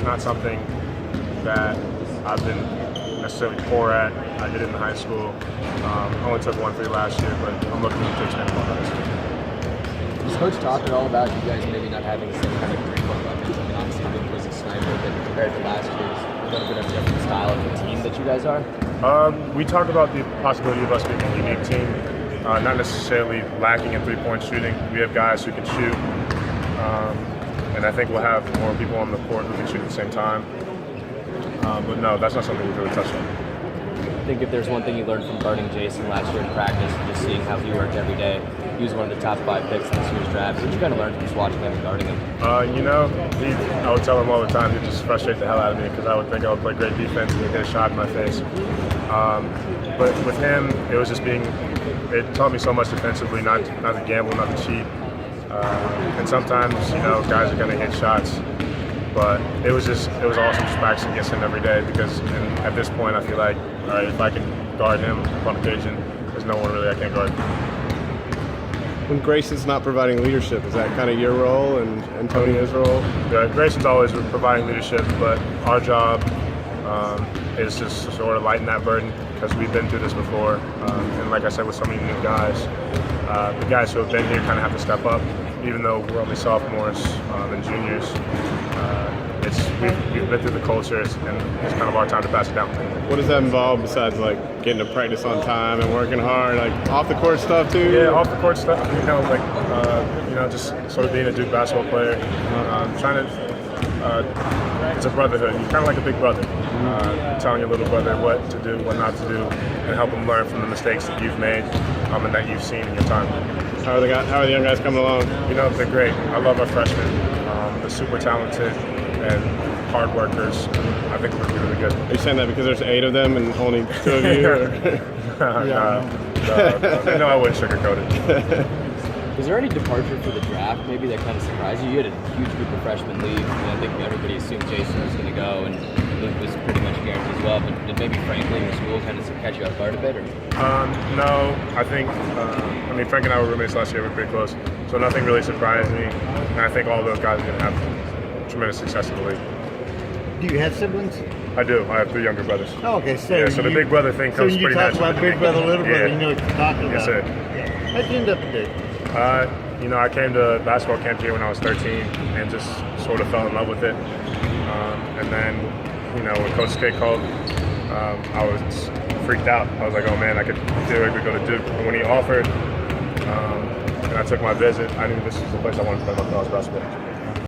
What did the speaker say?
not something that I've been necessarily poor at. I did it in high school. Only took 1-3 last year, but I'm looking to expand upon that this year. Does Coach talk at all about you guys maybe not having the same kind of three-point weapons? I mean, obviously, Luke was a sniper, but compared to last year, it's a little bit of a different style of a team that you guys are? We talked about the possibility of us being a unique team, not necessarily lacking in three-point shooting. We have guys who can shoot, and I think we'll have more people on the court who can shoot at the same time. But no, that's not something we've really touched on. I think if there's one thing you learned from guarding Jason last year in practice, just seeing how he worked every day, he was one of the top 5 picks in this year's draft. What did you kind of learn from just watching him and guarding him? I would tell him all the time, he'd just frustrate the hell out of me because I would think I would play great defense and he'd get a shot in my face. But with him, it was just it taught me so much defensively, not to gamble, not to cheat. And sometimes, guys are going to hit shots. But it was awesome just practicing against him every day because at this point I feel like, all right, if I can guard him on occasion, there's no one really I can't guard. When Grayson's not providing leadership, is that kind of your role and Antonio's role? Yeah, Grayson's always providing leadership, but our job is just to sort of lighten that burden because we've been through this before. And like I said, with so many new guys, the guys who have been here kind of have to step up, even though we're only sophomores and juniors. We've been through the culture, and it's kind of our time to pass it down. What does that involve besides like getting to practice on time and working hard, like off the court stuff too? Yeah, off the court stuff. Just sort of being a Duke basketball player, it's a brotherhood. You're kind of like a big brother, telling your little brother what to do, what not to do, and help him learn from the mistakes that you've made and that you've seen in your time. How are the young guys coming along? They're great. I love our freshmen. They're super talented and hard workers. I think we're going to be really good. Are you saying that because there's 8 of them and only 2 of you? No, I wouldn't sugarcoat it. Was there any departure for the draft maybe that kind of surprised you? You had a huge group of freshmen leave, and I think everybody assumed Jason was going to go, and Luke was pretty much guaranteed as well. But did maybe Frank leaving school kind of catch you off guard a bit? Or? No, I think, Frank and I were roommates last year. We were pretty close, so nothing really surprised me. And I think all those guys are going to have tremendous success in the league. Do you have siblings? I do. I have 3 younger brothers. Oh, okay. So the big brother thing comes pretty naturally. So you talk about big brother, little brother, you know what you're talking about. Yes, sir. Yeah. How'd you end up today? I came to basketball camp here when I was 13 and just sort of fell in love with it. And then, when Coach K called, I was freaked out. I was like, oh man, I could theoretically go to Duke. And when he offered, and I took my visit, I knew this was the place I wanted to play my college basketball.